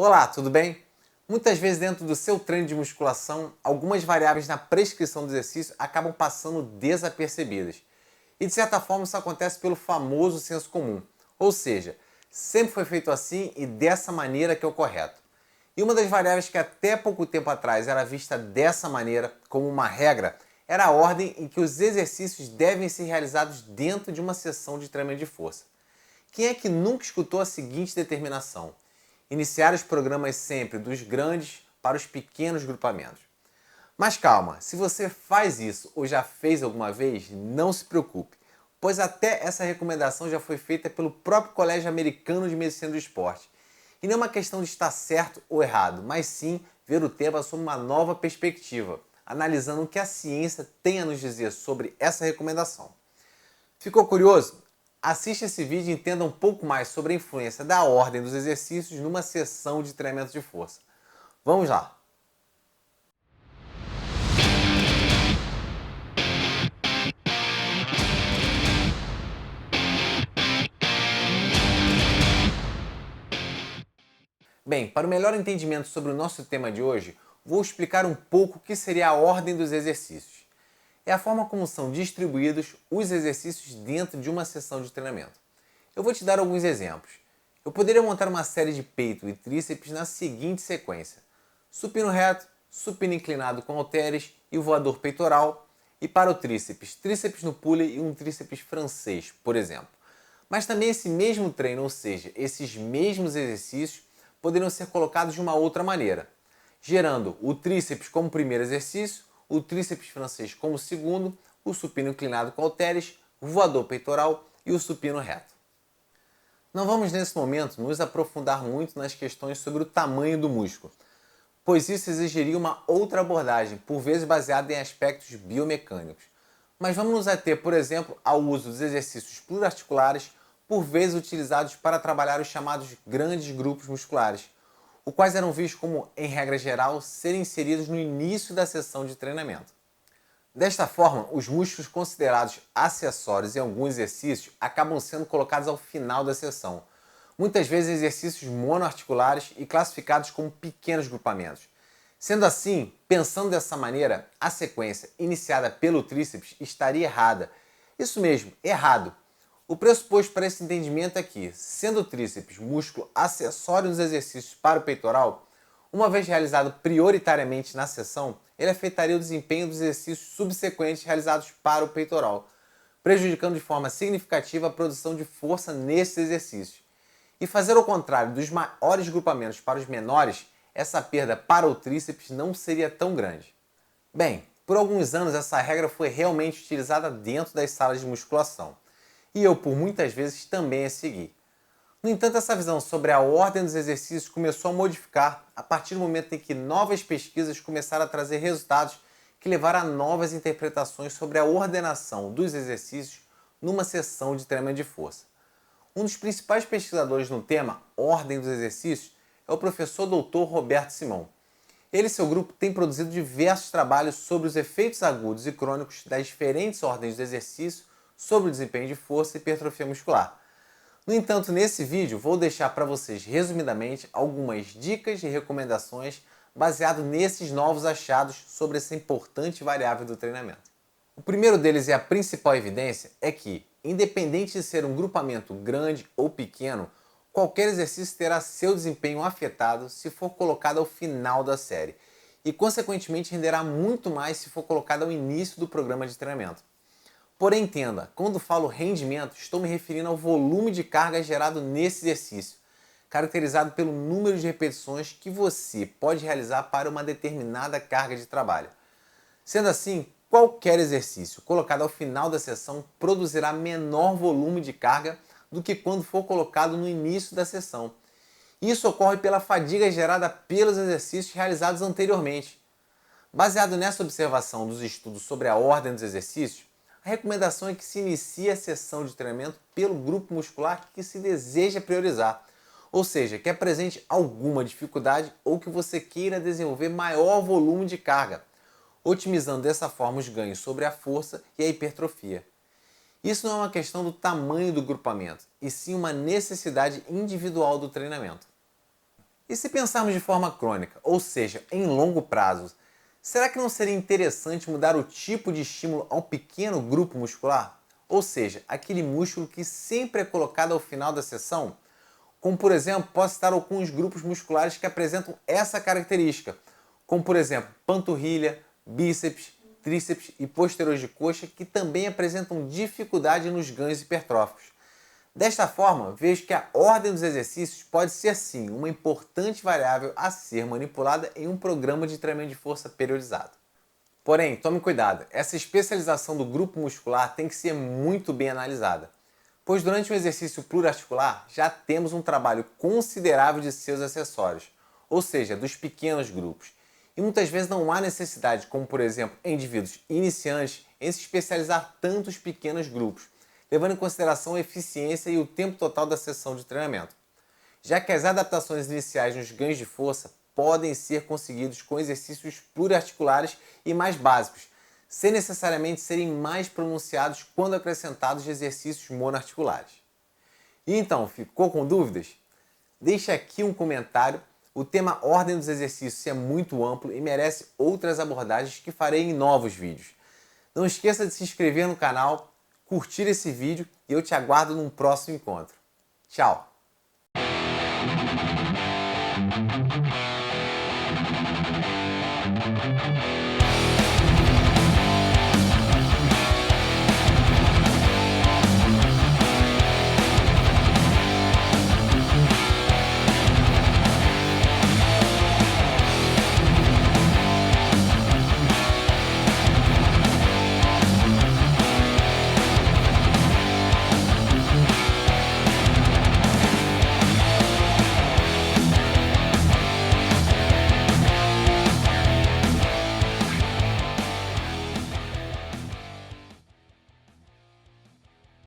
Olá, tudo bem? Muitas vezes dentro do seu treino de musculação, algumas variáveis na prescrição do exercício acabam passando desapercebidas. E de certa forma isso acontece pelo famoso senso comum. Ou seja, sempre foi feito assim e dessa maneira que é o correto. E uma das variáveis que até pouco tempo atrás era vista dessa maneira, como uma regra, era a ordem em que os exercícios devem ser realizados dentro de uma sessão de treinamento de força. Quem é que nunca escutou a seguinte determinação? Iniciar os programas sempre dos grandes para os pequenos grupamentos. Mas calma, se você faz isso ou já fez alguma vez, não se preocupe, pois até essa recomendação já foi feita pelo próprio Colégio Americano de Medicina do Esporte. E não é uma questão de estar certo ou errado, mas sim ver o tema sob uma nova perspectiva, analisando o que a ciência tem a nos dizer sobre essa recomendação. Ficou curioso? Assista esse vídeo e entenda um pouco mais sobre a influência da ordem dos exercícios numa sessão de treinamento de força. Vamos lá! Bem, para o melhor entendimento sobre o nosso tema de hoje, vou explicar um pouco o que seria a ordem dos exercícios. É a forma como são distribuídos os exercícios dentro de uma sessão de treinamento. Eu vou te dar alguns exemplos. Eu poderia montar uma série de peito e tríceps na seguinte sequência: supino reto, supino inclinado com halteres e o voador peitoral, e para o tríceps, tríceps no pulley e um tríceps francês, por exemplo. Mas também esse mesmo treino, ou seja, esses mesmos exercícios, poderiam ser colocados de uma outra maneira, gerando o tríceps como primeiro exercício, o tríceps francês como segundo, o supino inclinado com halteres, o voador peitoral e o supino reto. Não vamos nesse momento nos aprofundar muito nas questões sobre o tamanho do músculo, pois isso exigiria uma outra abordagem, por vezes baseada em aspectos biomecânicos. Mas vamos nos ater, por exemplo, ao uso dos exercícios pluriarticulares, por vezes utilizados para trabalhar os chamados grandes grupos musculares, os quais eram vistos como, em regra geral, serem inseridos no início da sessão de treinamento. Desta forma, os músculos considerados acessórios em alguns exercícios acabam sendo colocados ao final da sessão, muitas vezes exercícios monoarticulares e classificados como pequenos grupamentos. Sendo assim, pensando dessa maneira, a sequência iniciada pelo tríceps estaria errada. Isso mesmo, errado. O pressuposto para esse entendimento é que, sendo o tríceps músculo acessório nos exercícios para o peitoral, uma vez realizado prioritariamente na sessão, ele afetaria o desempenho dos exercícios subsequentes realizados para o peitoral, prejudicando de forma significativa a produção de força nesses exercícios. E fazer o contrário dos maiores grupamentos para os menores, essa perda para o tríceps não seria tão grande. Bem, por alguns anos essa regra foi realmente utilizada dentro das salas de musculação, e eu por muitas vezes também a segui. No entanto, essa visão sobre a ordem dos exercícios começou a modificar a partir do momento em que novas pesquisas começaram a trazer resultados que levaram a novas interpretações sobre a ordenação dos exercícios numa sessão de treinamento de força. Um dos principais pesquisadores no tema ordem dos exercícios é o professor Dr. Roberto Simão. Ele e seu grupo têm produzido diversos trabalhos sobre os efeitos agudos e crônicos das diferentes ordens de exercício sobre o desempenho de força e hipertrofia muscular. No entanto, nesse vídeo vou deixar para vocês resumidamente algumas dicas e recomendações baseado nesses novos achados sobre essa importante variável do treinamento. O primeiro deles e a principal evidência é que, independente de ser um grupamento grande ou pequeno, qualquer exercício terá seu desempenho afetado se for colocado ao final da série e, consequentemente, renderá muito mais se for colocado ao início do programa de treinamento. Porém, entenda, quando falo rendimento, estou me referindo ao volume de carga gerado nesse exercício, caracterizado pelo número de repetições que você pode realizar para uma determinada carga de trabalho. Sendo assim, qualquer exercício colocado ao final da sessão produzirá menor volume de carga do que quando for colocado no início da sessão. Isso ocorre pela fadiga gerada pelos exercícios realizados anteriormente. Baseado nessa observação dos estudos sobre a ordem dos exercícios, a recomendação é que se inicie a sessão de treinamento pelo grupo muscular que se deseja priorizar, ou seja, que apresente alguma dificuldade ou que você queira desenvolver maior volume de carga, otimizando dessa forma os ganhos sobre a força e a hipertrofia. Isso não é uma questão do tamanho do grupamento, e sim uma necessidade individual do treinamento. E se pensarmos de forma crônica, ou seja, em longo prazo, será que não seria interessante mudar o tipo de estímulo a um pequeno grupo muscular? Ou seja, aquele músculo que sempre é colocado ao final da sessão? Como, por exemplo, posso citar alguns grupos musculares que apresentam essa característica, como, por exemplo, panturrilha, bíceps, tríceps e posteriores de coxa, que também apresentam dificuldade nos ganhos hipertróficos. Desta forma, vejo que a ordem dos exercícios pode ser, sim, uma importante variável a ser manipulada em um programa de treinamento de força periodizado. Porém, tome cuidado, essa especialização do grupo muscular tem que ser muito bem analisada, pois durante um exercício pluriarticular já temos um trabalho considerável de seus acessórios, ou seja, dos pequenos grupos, e muitas vezes não há necessidade, como por exemplo em indivíduos iniciantes, em se especializar tanto os pequenos grupos, levando em consideração a eficiência e o tempo total da sessão de treinamento, já que as adaptações iniciais nos ganhos de força podem ser conseguidos com exercícios pluriarticulares e mais básicos, sem necessariamente serem mais pronunciados quando acrescentados de exercícios monoarticulares. E então, ficou com dúvidas? Deixe aqui um comentário. O tema ordem dos exercícios é muito amplo e merece outras abordagens que farei em novos vídeos. Não esqueça de se inscrever no canal, curtir esse vídeo e eu te aguardo num próximo encontro. Tchau!